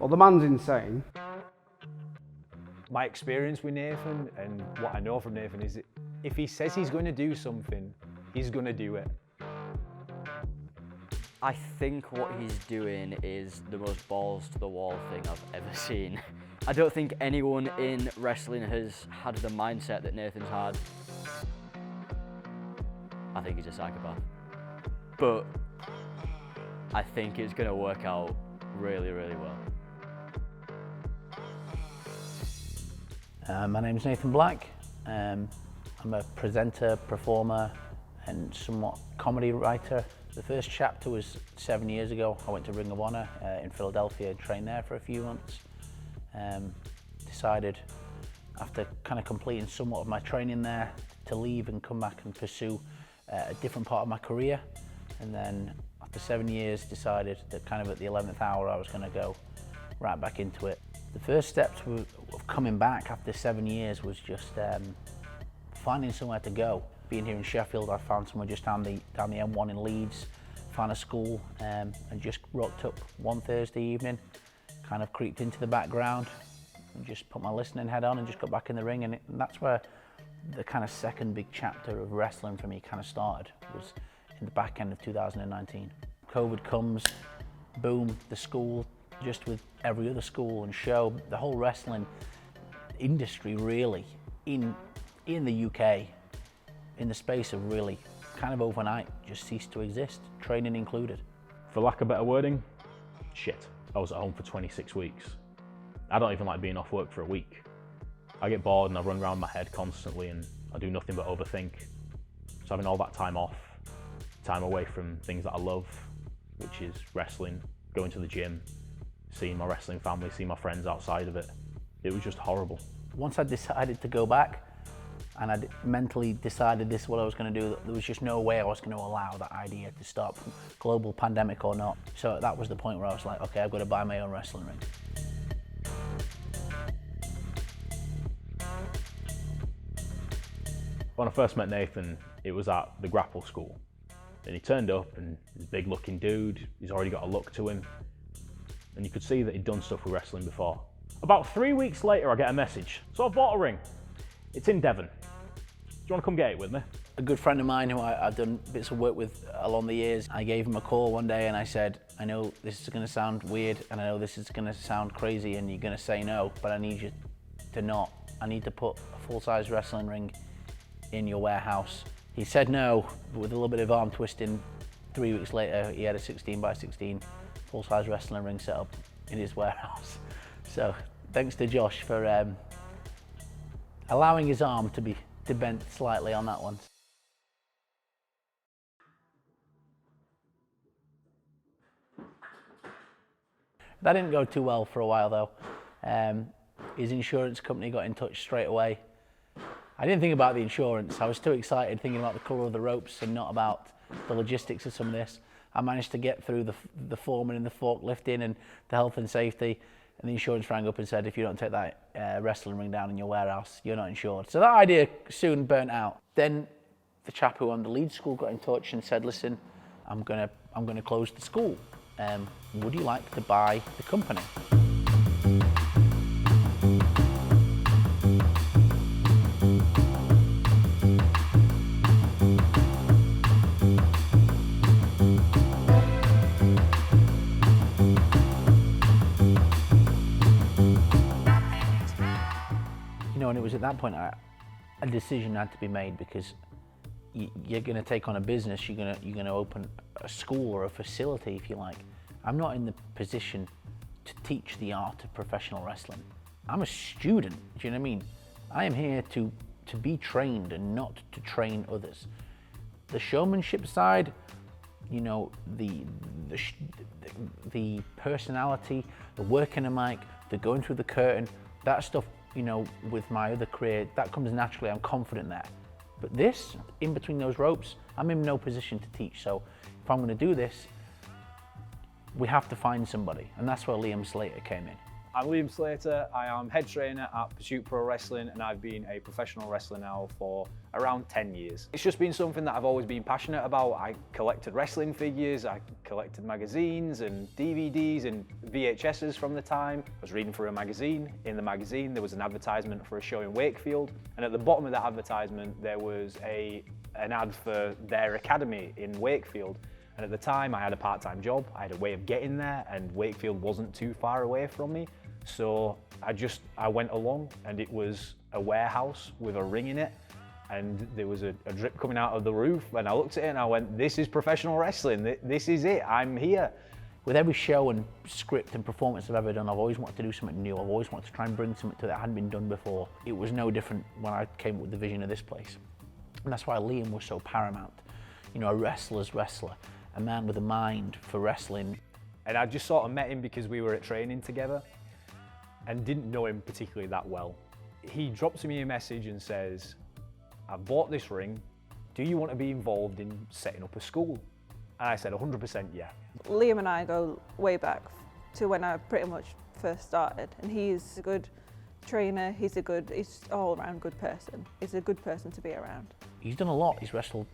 Well, the man's insane. My experience with Nathan and what I know from Nathan is that if he says he's going to do something, he's going to do it. I think what he's doing is the most balls to the wall thing I've ever seen. I don't think anyone in wrestling has had the mindset that Nathan's had. I think he's a psychopath. But I think it's going to work out really, really well. My name's Nathan Black. I'm a presenter, performer, and somewhat comedy writer. The first chapter was 7 years ago. I went to Ring of Honor in Philadelphia and trained there for a few months. Decided, after kind of completing somewhat of my training there, to leave and come back and pursue a different part of my career. And then after 7 years, decided that kind of at the 11th hour I was going to go right back into it. The first steps of coming back after 7 years was just finding somewhere to go. Being here in Sheffield, I found somewhere just down the M1 in Leeds, found a school and just rocked up one Thursday evening, kind of creeped into the background and just put my listening head on and just got back in the ring, and that's where the kind of second big chapter of wrestling for me kind of started, was in the back end of 2019. COVID comes, boom, the school, just with every other school and show, the whole wrestling industry really in the UK, in the space of really kind of overnight, just ceased to exist, training included. For lack of better wording, shit. I was at home for 26 weeks. I don't even like being off work for a week. I get bored and I run around my head constantly and I do nothing but overthink. So having all that time off, time away from things that I love, which is wrestling, going to the gym, seeing my wrestling family, seeing my friends outside of it, it was just horrible. Once I decided to go back, and I mentally decided this is what I was going to do, there was just no way I was going to allow that idea to stop, global pandemic or not. So that was the point where I was like, okay, I've got to buy my own wrestling ring. When I first met Nathan, it was at the grapple school. And he turned up and he's a big looking dude, he's already got a look to him. And you could see that he'd done stuff with wrestling before. About 3 weeks later, I get a message. So I've bought a ring. It's in Devon. Do you want to come get it with me? A good friend of mine who I've done bits of work with along the years, I gave him a call one day and I said, I know this is going to sound weird and I know this is going to sound crazy and you're going to say no, but I need you to not. I need to put a full-size wrestling ring in your warehouse. He said no, but with a little bit of arm twisting, 3 weeks later he had a 16 by 16 full-size wrestling ring set up in his warehouse. So thanks to Josh for allowing his arm to be bent slightly on that one. That didn't go too well for a while though. His insurance company got in touch straight away. I didn't think about the insurance. I was too excited thinking about the colour of the ropes and not about the logistics of some of this. I managed to get through the foreman and the forklifting and the health and safety, and the insurance rang up and said, if you don't take that wrestling ring down in your warehouse, you're not insured. So that idea soon burnt out. Then the chap who owned the Leeds school got in touch and said, listen, I'm gonna close the school. Would you like to buy the company? And it was at that point a decision had to be made, because you're going to take on a business, you're going to open a school or a facility, if you like. I'm not in the position to teach the art of professional wrestling. I'm a student, do you know what I mean? I am here to be trained and not to train others. The showmanship side, you know, the personality, the working a mic, the going through the curtain, that stuff, you know, with my other career, that comes naturally, I'm confident there. But this, in between those ropes, I'm in no position to teach. So if I'm going to do this, we have to find somebody. And that's where Liam Slater came in. I'm Liam Slater. I am head trainer at Pursuit Pro Wrestling, and I've been a professional wrestler now for around 10 years. It's just been something that I've always been passionate about. I collected wrestling figures, I collected magazines and DVDs and VHSs from the time. I was reading through a magazine. In the magazine there was an advertisement for a show in Wakefield, and at the bottom of that advertisement there was an ad for their academy in Wakefield. And at the time I had a part-time job, I had a way of getting there, and Wakefield wasn't too far away from me. So I went along, and it was a warehouse with a ring in it, and there was a drip coming out of the roof, and I looked at it and I went, this is professional wrestling, this is it, I'm here. With every show and script and performance I've ever done, I've always wanted to do something new. I've always wanted to try and bring something to that hadn't been done before. It was no different when I came up with the vision of this place. And that's why Liam was so paramount. You know, a wrestler's wrestler, a man with a mind for wrestling. And I just sort of met him because we were at training together and didn't know him particularly that well. He drops me a message and says, I've bought this ring, do you want to be involved in setting up a school? And I said 100% yeah. Liam and I go way back to when I pretty much first started, and he's a good trainer, he's all around good person. He's a good person to be around. He's done a lot. He's wrestled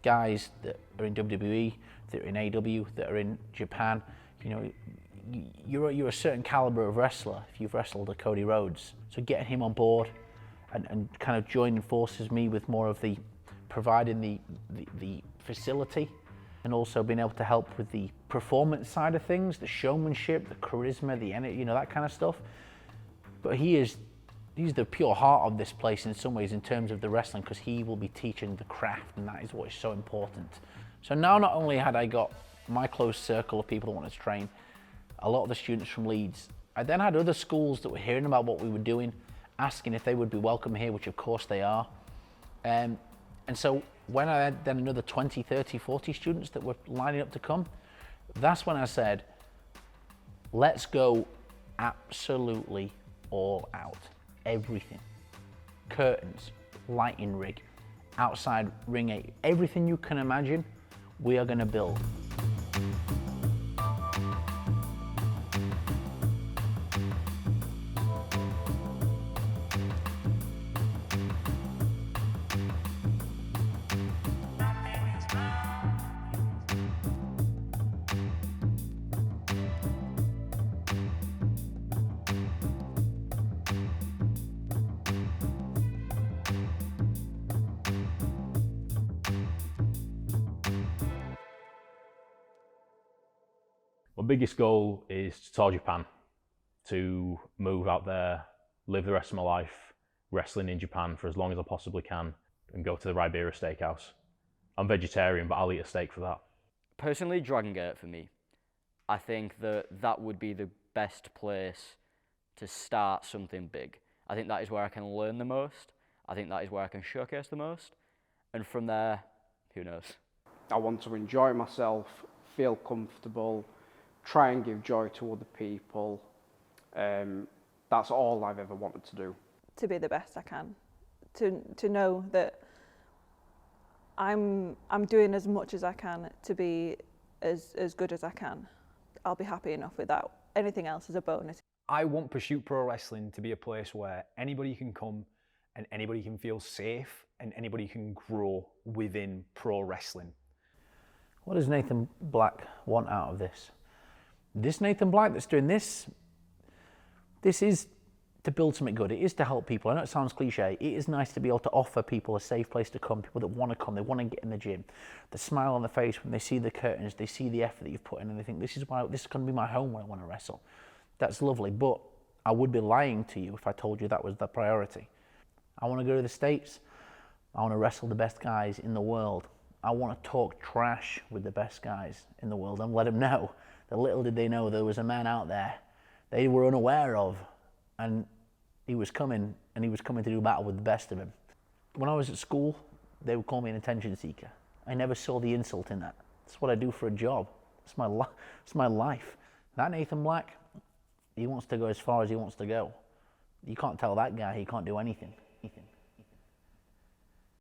guys that are in WWE, that are in AW, that are in Japan. You know, you're a certain caliber of wrestler if you've wrestled a Cody Rhodes. So getting him on board and kind of joining forces me with more of the providing the facility, and also being able to help with the performance side of things, the showmanship, the charisma, the energy, you know, that kind of stuff. But he's the pure heart of this place in some ways in terms of the wrestling, because he will be teaching the craft, and that is what is so important. So now not only had I got my close circle of people that wanted to train, a lot of the students from Leeds, I then had other schools that were hearing about what we were doing, asking if they would be welcome here, which of course they are. And so when I had then another 20, 30, 40 students that were lining up to come, that's when I said, let's go absolutely all out. Everything. Curtains, lighting rig, outside ring, everything you can imagine, we are going to build. My biggest goal is to tour Japan, to move out there, live the rest of my life wrestling in Japan for as long as I possibly can, and go to the Ribera Steakhouse. I'm vegetarian, but I'll eat a steak for that. Personally, Dragon Gate for me. I think that would be the best place to start something big. I think that is where I can learn the most. I think that is where I can showcase the most. And from there, who knows? I want to enjoy myself, feel comfortable, try and give joy to other people. That's all I've ever wanted to do. To be the best I can, to know that I'm doing as much as I can to be as good as I can. I'll be happy enough with that. Anything else is a bonus. I want Pursuit Pro Wrestling to be a place where anybody can come and anybody can feel safe and anybody can grow within pro wrestling. What does Nathan Black want out of this? This Nathan Black that's doing this is to build something good. It is to help people. I know it sounds cliche. It is nice to be able to offer people a safe place to come, people that want to come, they want to get in the gym. The smile on their face when they see the curtains, they see the effort that you've put in, and they think, this is going to be my home when I want to wrestle. That's lovely, but I would be lying to you if I told you that was the priority. I want to go to the States. I want to wrestle the best guys in the world. I want to talk trash with the best guys in the world and let them know that little did they know there was a man out there they were unaware of, and he was coming to do battle with the best of them. When I was at school, they would call me an attention seeker. I never saw the insult in that. That's what I do for a job. It's my life. That Nathan Black, he wants to go as far as he wants to go. You can't tell that guy he can't do anything.